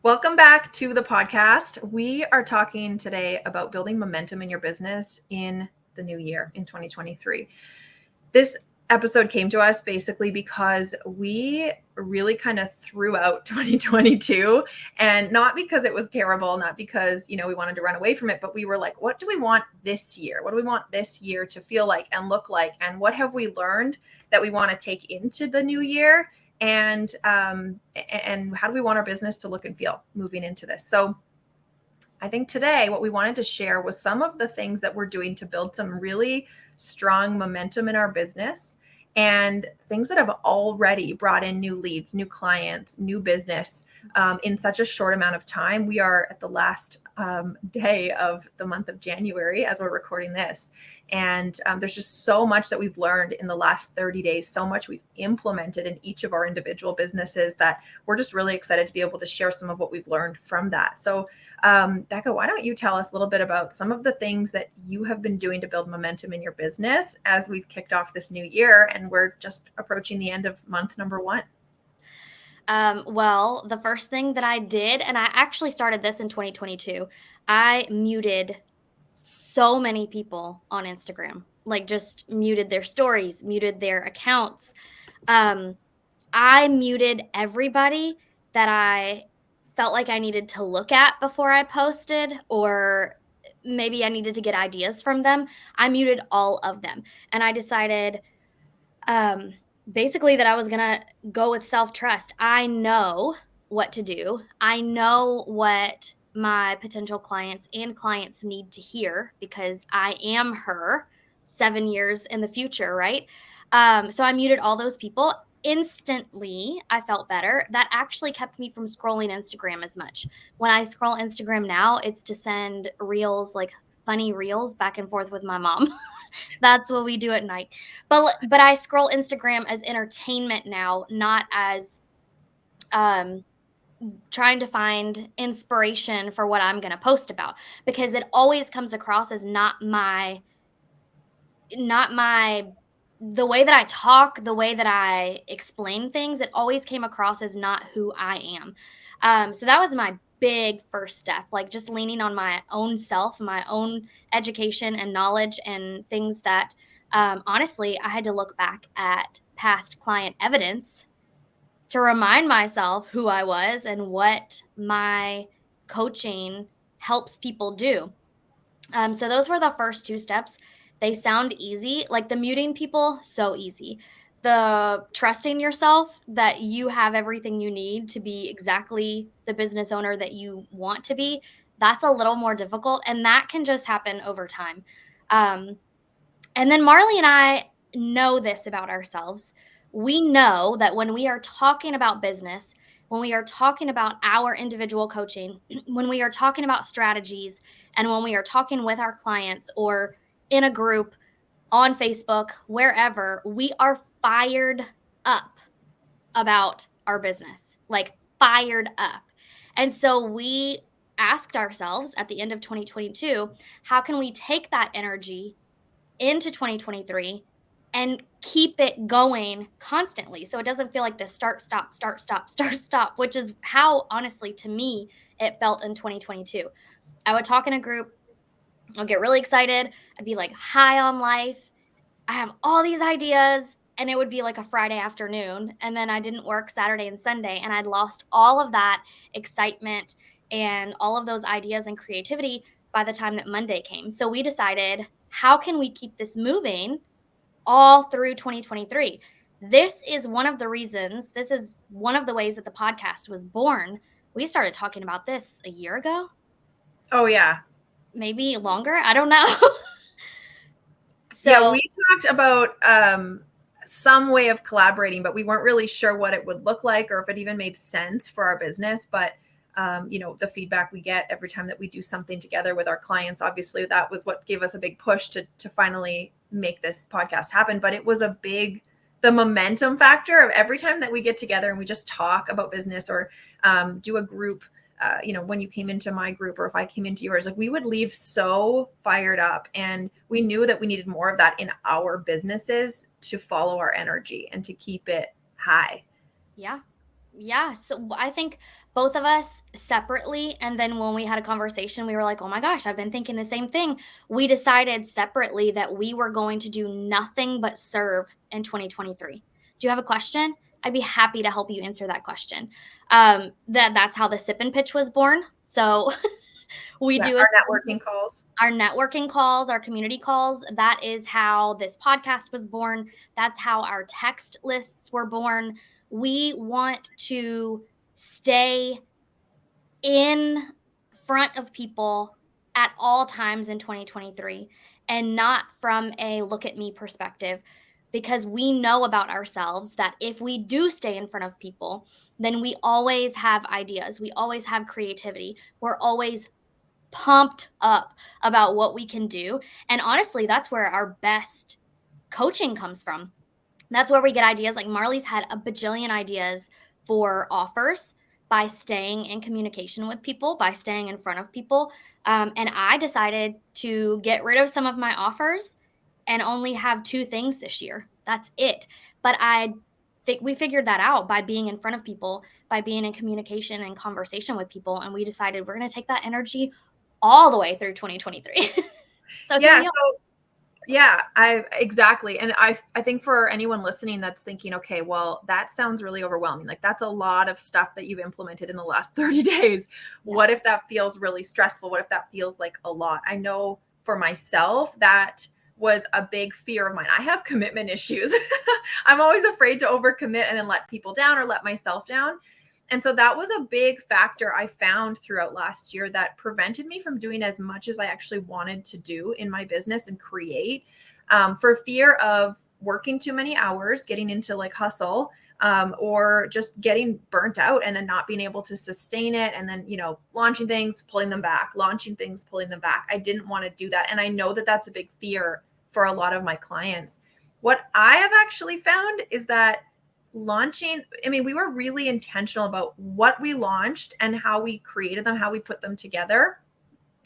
Welcome back to the podcast. We are talking today about building momentum in your business in the new year, in 2023. This episode came to us basically because we really kind of threw out 2022, and not because it was terrible, not because, we wanted to run away from it, but we were like, what do we want this year? What do we want this year to feel like and look like? And what have we learned that we want to take into the new year? And how do we want our business to look and feel moving into this? So I think today what we wanted to share was some of the things that we're doing to build some really strong momentum in our business, and things that have already brought in new leads, new clients, new business in such a short amount of time. We are at the last day of the month of January as we're recording this. And there's just so much that we've learned in the last 30 days, so much we've implemented in each of our individual businesses that we're just really excited to be able to share some of what we've learned from that. So Becca, why don't you tell us a little bit about some of the things that you have been doing to build momentum in your business as we've kicked off this new year and we're just approaching the end of month number 1? Well, the first thing that I did, and I actually started this in 2022, I muted so many people on Instagram, like just muted their stories, muted their accounts. I muted everybody that I felt like I needed to look at before I posted, or maybe I needed to get ideas from them. I muted all of them. And I decided, basically, that I was going to go with self-trust. I know what to do. I know what my potential clients and clients need to hear because I am her 7 years in the future, right? So I muted all those people. Instantly, I felt better. That actually kept me from scrolling Instagram as much. When I scroll Instagram now, it's to send reels, like funny reels, back and forth with my mom. That's what we do at night. But I scroll Instagram as entertainment now, not as trying to find inspiration for what I'm going to post about, because it always comes across as not my the way that I talk, the way that I explain things, it always came across as not who I am. So that was my big first step, like just leaning on my own self, my own education and knowledge, and things that honestly, I had to look back at past client evidence to remind myself who I was and what my coaching helps people do. So those were the first 2 steps. They sound easy, like the muting people, so easy. The trusting yourself that you have everything you need to be exactly the business owner that you want to be, that's a little more difficult, and that can just happen over time. Um, and then Marley and I know this about ourselves. We know that when we are talking about business, when we are talking about our individual coaching, when we are talking about strategies, and when we are talking with our clients or in a group on Facebook, wherever, we are fired up about our business, like fired up. And so we asked ourselves at the end of 2022, how can we take that energy into 2023 and keep it going constantly so it doesn't feel like this start stop start stop start stop, which is how, honestly, to me, it felt in 2022. I would talk in a group, I'll get really excited, I'd be like high on life, I have all these ideas, and it would be like a Friday afternoon, and then I didn't work Saturday and Sunday, and I'd lost all of that excitement and all of those ideas and creativity by the time that Monday came. So we decided, how can we keep this moving all through 2023? This is one of the reasons, this is one of the ways that the podcast was born. We started talking about this a year ago. Oh, yeah. Maybe longer. I don't know. Yeah, we talked about some way of collaborating, but we weren't really sure what it would look like or if it even made sense for our business. But the feedback we get every time that we do something together with our clients, obviously that was what gave us a big push to finally make this podcast happen. But it was the momentum factor of every time that we get together and we just talk about business or do a group. When you came into my group or if I came into yours, like we would leave so fired up, and we knew that we needed more of that in our businesses to follow our energy and to keep it high. Yeah. Yeah, so I think both of us separately, and then when we had a conversation, we were like, "Oh my gosh, I've been thinking the same thing." We decided separately that we were going to do nothing but serve in 2023. Do you have a question? I'd be happy to help you answer that question. That's how the sip and pitch was born. So we Yeah, do a our networking calls. our networking calls, our community calls. That is how this podcast was born. That's how our text lists were born. We want to stay in front of people at all times in 2023 and not from a look at me perspective, because we know about ourselves that if we do stay in front of people, then we always have ideas, we always have creativity, we're always pumped up about what we can do. And honestly, that's where our best coaching comes from. That's where we get ideas. Like Marley's had a bajillion ideas for offers by staying in communication with people, by staying in front of people. And I decided to get rid of some of my offers and only have two things this year. That's it. But we figured that out by being in front of people, by being in communication and conversation with people. And we decided we're going to take that energy all the way through 2023. So here Yeah, we are. so yeah, I exactly. And I think for anyone listening that's thinking, okay, well, that sounds really overwhelming. Like that's a lot of stuff that you've implemented in the last 30 days. Yeah. What if that feels really stressful? What if that feels like a lot? I know for myself that was a big fear of mine. I have commitment issues. I'm always afraid to overcommit and then let people down or let myself down. And so that was a big factor I found throughout last year that prevented me from doing as much as I actually wanted to do in my business and create, for fear of working too many hours, getting into like hustle, or just getting burnt out and then not being able to sustain it. And then, launching things, pulling them back, launching things, pulling them back. I didn't want to do that. And I know that that's a big fear for a lot of my clients. What I have actually found is that launching, I mean, we were really intentional about what we launched and how we created them, how we put them together,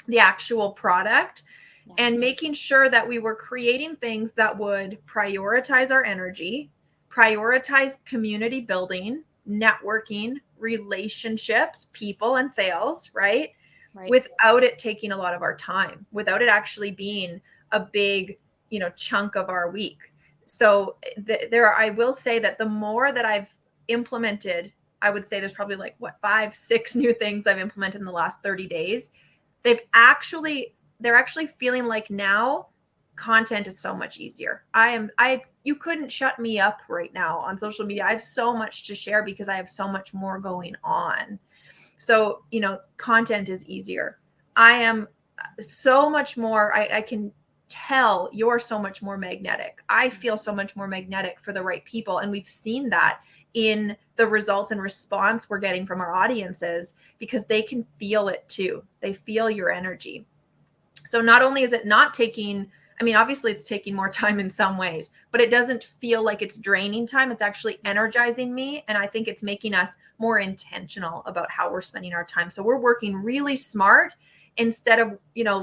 the actual product, Yeah. and making sure that we were creating things that would prioritize our energy, prioritize community building, networking, relationships, people, and sales, right? Right. Without it taking a lot of our time, without it actually being a big, chunk of our week. So I will say that the more that I've implemented, I would say there's probably like 5, 6 new things I've implemented in the last 30 days. They're actually feeling like now content is so much easier. You couldn't shut me up right now on social media. I have so much to share because I have so much more going on. So, content is easier. I am so much more, I can tell you're so much more magnetic. I feel so much more magnetic for the right people. And we've seen that in the results and response we're getting from our audiences because they can feel it too. They feel your energy. So not only is it not taking, I mean, obviously it's taking more time in some ways, but it doesn't feel like it's draining time. It's actually energizing me. And I think it's making us more intentional about how we're spending our time. So we're working really smart instead of,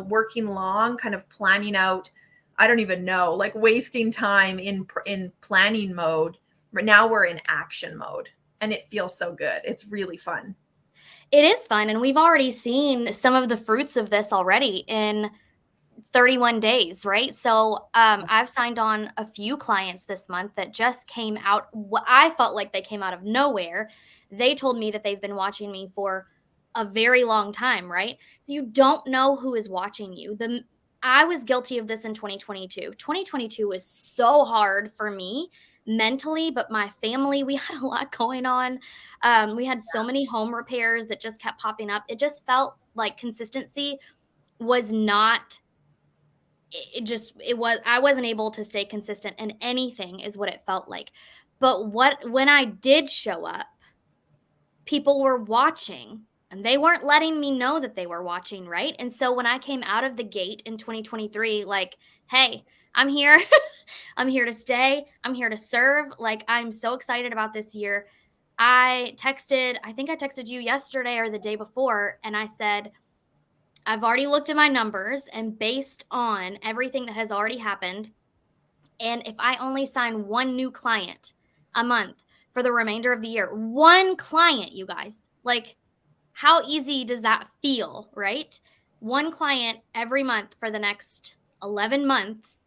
working long, kind of planning out, I don't even know, like wasting time in planning mode. But now we're in action mode and it feels so good. It's really fun. It is fun, and we've already seen some of the fruits of this already in 31 days, right? So, I've signed on a few clients this month that just came out. What I felt like they came out of nowhere. They told me that they've been watching me for a very long time, right? So you don't know who is watching you. I was guilty of this in 2022. 2022 was so hard for me mentally, but my family, we had a lot going on. We had so many home repairs that just kept popping up. It just felt like consistency was not it was I wasn't able to stay consistent in anything is what it felt like. But when I did show up, people were watching and they weren't letting me know that they were watching, right? And so when I came out of the gate in 2023, like, hey, I'm here. I'm here to stay. I'm here to serve. Like, I'm so excited about this year. I think I texted you yesterday or the day before, and I said, I've already looked at my numbers, and based on everything that has already happened, and if I only sign one new client a month for the remainder of the year. One client, you guys. Like, how easy does that feel, right? One client every month for the next 11 months,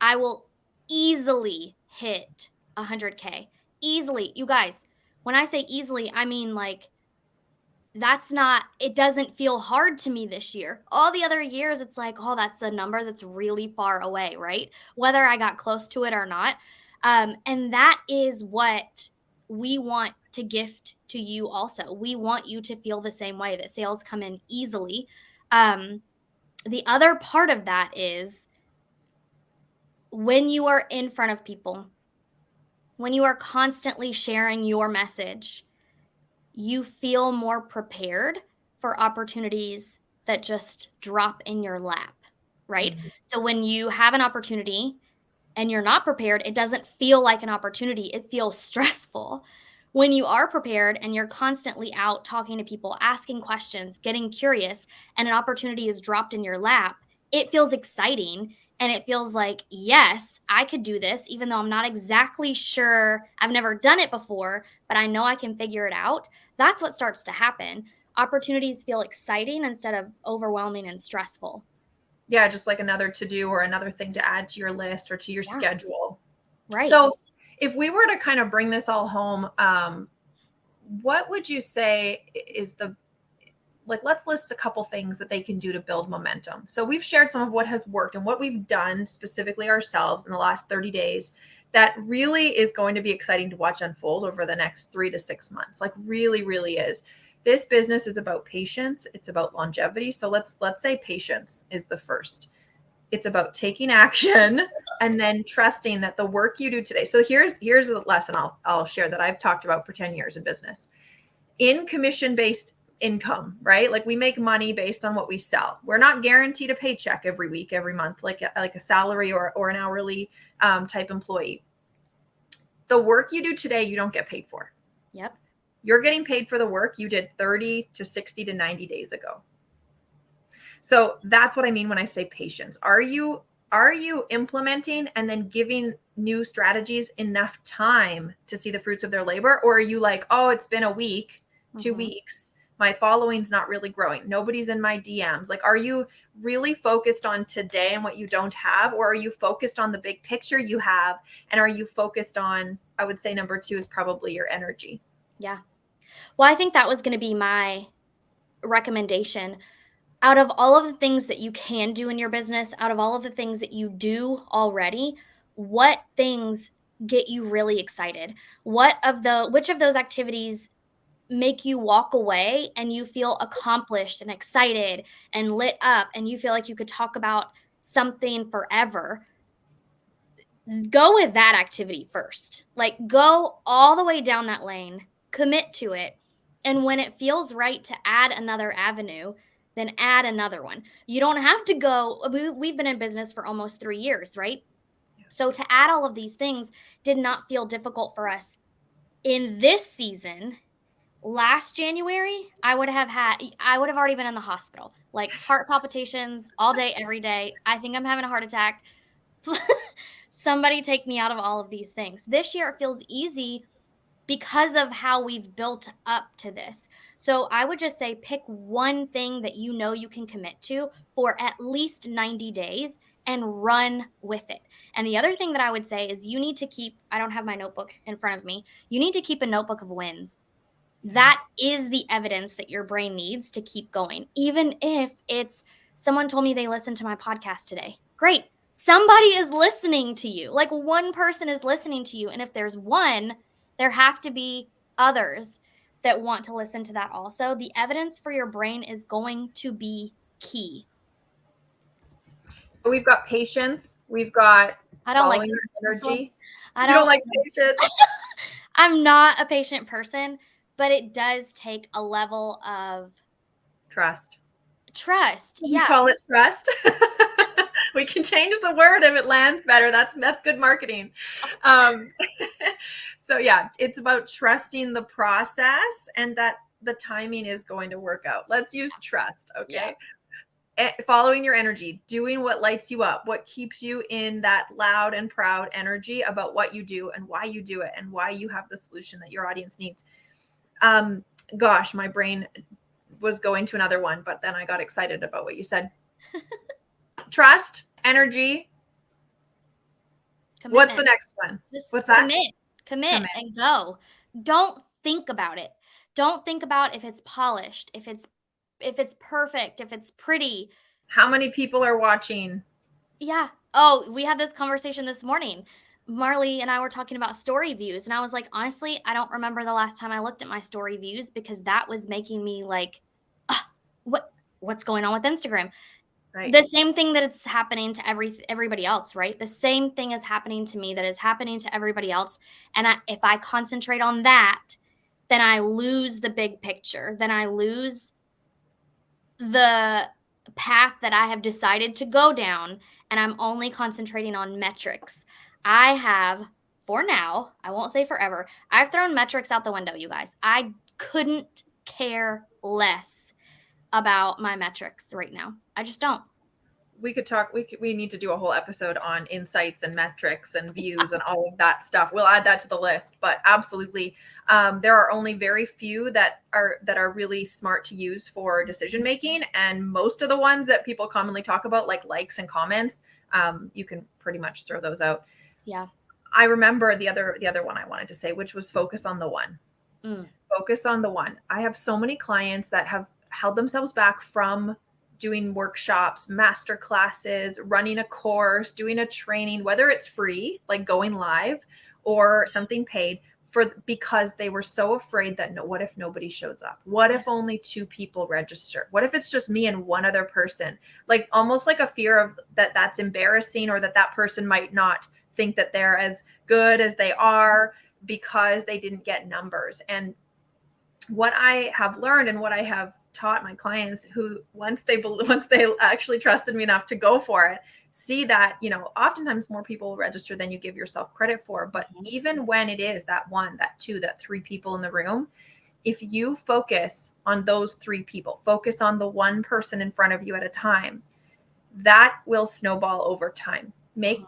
I will easily hit 100K. Easily. You guys, when I say easily, I mean like it doesn't feel hard to me this year. All the other years, it's like, oh, that's a number that's really far away, right? Whether I got close to it or not. And that is what we want to gift to you also. We want you to feel the same way, that sales come in easily. The other part of that is when you are in front of people, when you are constantly sharing your message, you feel more prepared for opportunities that just drop in your lap, right? Mm-hmm. So when you have an opportunity and you're not prepared, it doesn't feel like an opportunity. It feels stressful. When you are prepared and you're constantly out talking to people, asking questions, getting curious, and an opportunity is dropped in your lap, it feels exciting. And it feels like, yes, I could do this, even though I'm not exactly sure. I've never done it before, but I know I can figure it out. That's what starts to happen. Opportunities feel exciting instead of overwhelming and stressful. Yeah, just like another to do or another thing to add to your list or to your schedule. Right. So if we were to kind of bring this all home, what would you say is let's list a couple things that they can do to build momentum. So we've shared some of what has worked and what we've done specifically ourselves in the last 30 days that really is going to be exciting to watch unfold over the next 3 to 6 months. Like really, really is. This business is about patience. It's about longevity. So let's say patience is the first. It's about taking action and then trusting that the work you do today. So here's a lesson I'll share that I've talked about for 10 years in business. In commission-based income, right? Like we make money based on what we sell. We're not guaranteed a paycheck every week, every month, like a salary or an hourly type employee. The work you do today, you don't get paid for. Yep. You're getting paid for the work you did 30 to 60 to 90 days ago. So that's what I mean when I say patience. Are you implementing and then giving new strategies enough time to see the fruits of their labor? Or are you like, oh, it's been a week, 2 weeks. My following's not really growing. Nobody's in my DMs. Like, are you really focused on today and what you don't have? Or are you focused on the big picture you have? And are you focused on, I would say number 2 is probably your energy. Yeah. Well, I think that was going to be my recommendation. Out of all of the things that you can do in your business, out of all of the things that you do already, what things get you really excited? Which of those activities make you walk away and you feel accomplished and excited and lit up and you feel like you could talk about something forever? Go with that activity first. Like, go all the way down that lane, commit to it. And when it feels right to add another avenue, then add another one. You don't have to go. We've been in business for almost 3 years, right? So to add all of these things did not feel difficult for us in this season. Last January, I would have already been in the hospital, like heart palpitations all day, every day. I think I'm having a heart attack. Somebody take me out of all of these things. This year it feels easy because of how we've built up to this. So I would just say pick one thing that you know you can commit to for at least 90 days and run with it. And the other thing that I would say is you need to keep, I don't have my notebook in front of me, you need to keep a notebook of wins. That is the evidence that your brain needs to keep going. Even if it's someone told me they listened to my podcast today. Great. Somebody is listening to you. Like one person is listening to you. And if there's one, there have to be others that want to listen to that also. The evidence for your brain is going to be key. So we've got patience. We've got I don't like energy. I don't like patience. I'm not a patient person, but it does take a level of Trust. Yeah. We call it trust. We can change the word if it lands better. That's good marketing. So yeah, it's about trusting the process and that the timing is going to work out. Let's use trust. Okay. Yeah. following your energy, doing what lights you up, what keeps you in that loud and proud energy about what you do and why you do it and why you have the solution that your audience needs. Gosh, my brain was going to another one, but then I got excited about what you said. Trust, energy. Commitment. What's the next one? What's that? Commit and go. Don't think about it. Don't think about if it's polished, if it's perfect, if it's pretty. How many people are watching? Yeah. Oh, we had this conversation this morning. Marley and I were talking about story views, and I was like, honestly, I don't remember the last time I looked at my story views, because that was making me like, what's going on with Instagram? Right. The same thing that it's happening to everybody else, right? The same thing is happening to me that is happening to everybody else. And if I concentrate on that, then I lose the big picture. Then I lose the path that I have decided to go down, and I'm only concentrating on metrics. I have, for now, I won't say forever, I've thrown metrics out the window, you guys. I couldn't care less about my metrics right now. I just don't. We could talk, we need to do a whole episode on insights and metrics and views and all of that stuff. We'll add that to the list, but absolutely. There are only very few that are really smart to use for decision making. And most of the ones that people commonly talk about, like likes and comments, you can pretty much throw those out. Yeah. I remember the other one I wanted to say, which was focus on the one. Focus on the one. I have so many clients that have held themselves back from doing workshops, master classes, running a course, doing a training, whether it's free, like going live, or something paid, because they were so afraid that what if nobody shows up? What if only 2 people register? What if it's just me and one other person? Like almost like a fear of that's embarrassing, or that person might not think that they're as good as they are because they didn't get numbers. And what I have learned and what I have taught my clients, who once they actually trusted me enough to go for it, see that, oftentimes more people register than you give yourself credit for. But even when it is that 1, that 2, that 3 people in the room, if you focus on those 3 people, focus on the one person in front of you at a time, that will snowball over time.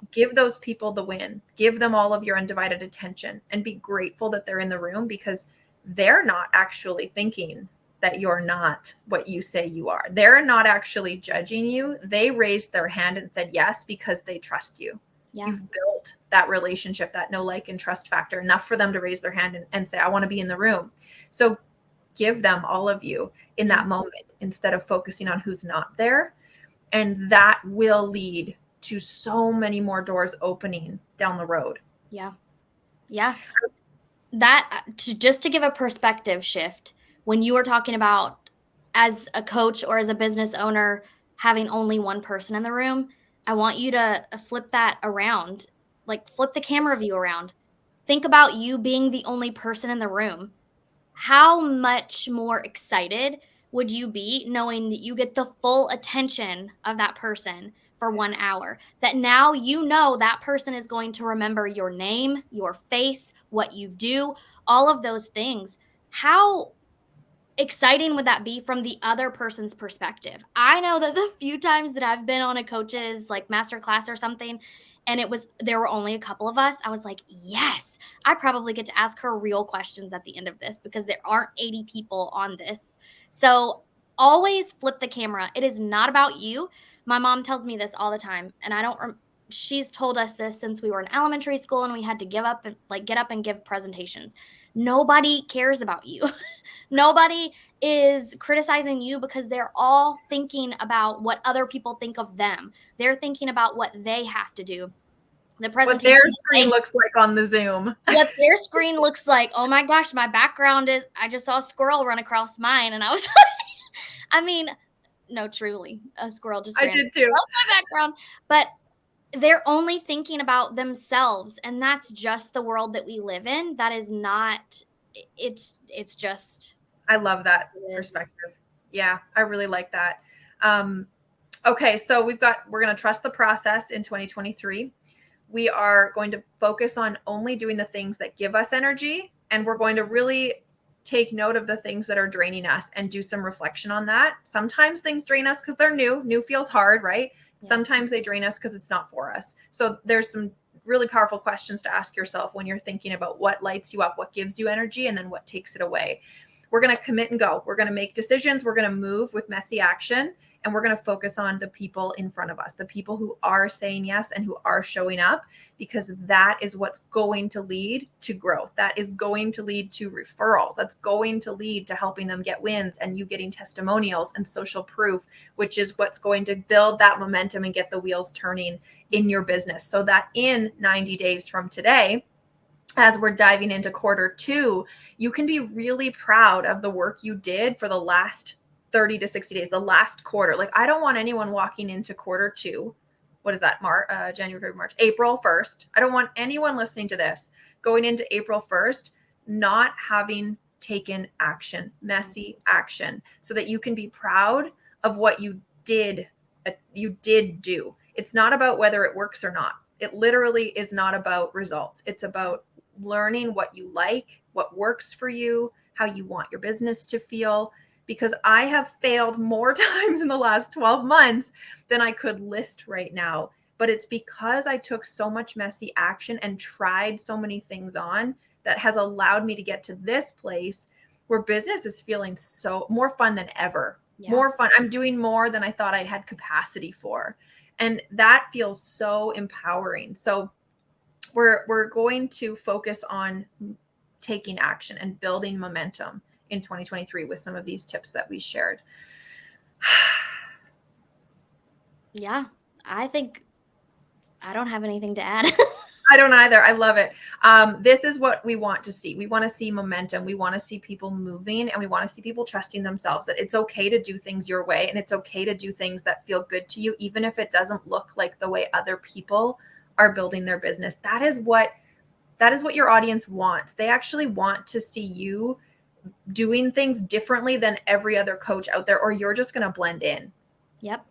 Give those people the win, give them all of your undivided attention, and be grateful that they're in the room, because they're not actually thinking that you're not what you say you are. They're not actually judging you. They raised their hand and said yes because they trust you. Yeah. You've built that relationship, that know, like, and trust factor enough for them to raise their hand and say, I want to be in the room. So give them all of you in that moment instead of focusing on who's not there. And that will lead to so many more doors opening down the road. Yeah. Yeah. That, just to give a perspective shift, when you were talking about as a coach or as a business owner having only one person in the room, I want you to flip that around, like flip the camera view around. Think about you being the only person in the room. How much more excited would you be knowing that you get the full attention of that person for 1 hour? That now that person is going to remember your name, your face, what you do, all of those things. How exciting would that be from the other person's perspective? I know that the few times that I've been on a coach's like masterclass or something, and there were only a couple of us, I was like, yes, I probably get to ask her real questions at the end of this, because there aren't 80 people on this. So always flip the camera. It is not about you. My mom tells me this all the time, and she's told us this since we were in elementary school and we had to get up and give presentations. Nobody cares about you. Nobody is criticizing you, because they're all thinking about what other people think of them. They're thinking about what they have to do. The presentation, what their screen looks like on the Zoom. What their screen looks like. Oh my gosh, my background I just saw a squirrel run across mine, and I was like, no, truly, a squirrel just ran did too. across my background. But they're only thinking about themselves, and that's just the world that we live in. That is not, it's just. I love that perspective. Yeah, I really like that. Okay, so we're going to trust the process in 2023. We are going to focus on only doing the things that give us energy, and we're going to really take note of the things that are draining us and do some reflection on that. Sometimes things drain us because they're new. New feels hard, right? Yeah. Sometimes they drain us because it's not for us. So there's some really powerful questions to ask yourself when you're thinking about what lights you up, what gives you energy, and then what takes it away. We're going to commit and go. We're going to make decisions. We're going to move with messy action. And we're going to focus on the people in front of us, the people who are saying yes and who are showing up, because that is what's going to lead to growth. That is going to lead to referrals. That's going to lead to helping them get wins and you getting testimonials and social proof, which is what's going to build that momentum and get the wheels turning in your business, so that in 90 days from today, as we're diving into Q2, you can be really proud of the work you did for the last 30 to 60 days, the last quarter. Like, I don't want anyone walking into Q2. What is that? January, February, March, April 1st. I don't want anyone listening to this going into April 1st, not having taken action, messy action, so that you can be proud of what you did do. It's not about whether it works or not. It literally is not about results. It's about learning what you like, what works for you, how you want your business to feel. Because I have failed more times in the last 12 months than I could list right now. But it's because I took so much messy action and tried so many things on that has allowed me to get to this place where business is feeling so more fun than ever. Yeah. More fun. I'm doing more than I thought I had capacity for. And that feels so empowering. So we're going to focus on taking action and building momentum in 2023 with some of these tips that we shared. Yeah, I think I don't have anything to add. I don't either. I love it. This is what we want to see. We want to see momentum. We want to see people moving, and we want to see people trusting themselves, that it's okay to do things your way, and it's okay to do things that feel good to you, even if it doesn't look like the way other people are building their business. That is what your audience wants. They actually want to see you doing things differently than every other coach out there, or you're just going to blend in. Yep.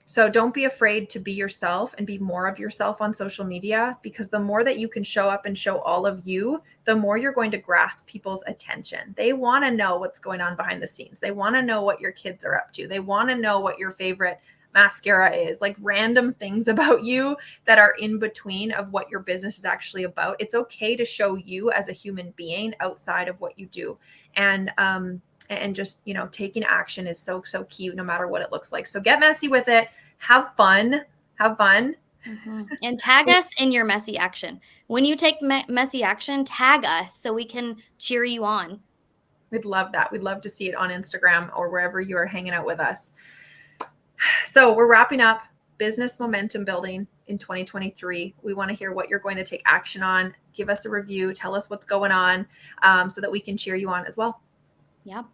So don't be afraid to be yourself and be more of yourself on social media, because the more that you can show up and show all of you, the more you're going to grasp people's attention. They want to know what's going on behind the scenes. They want to know what your kids are up to. They want to know what your favorite mascara is, like random things about you that are in between of what your business is actually about. It's okay to show you as a human being outside of what you do. And just, taking action is so key, no matter what it looks like. So get messy with it. Have fun. Mm-hmm. And tag us in your messy action. When you take messy action, tag us so we can cheer you on. We'd love that. We'd love to see it on Instagram or wherever you are hanging out with us. So we're wrapping up business momentum building in 2023. We want to hear what you're going to take action on. Give us a review. Tell us what's going on, so that we can cheer you on as well. Yeah.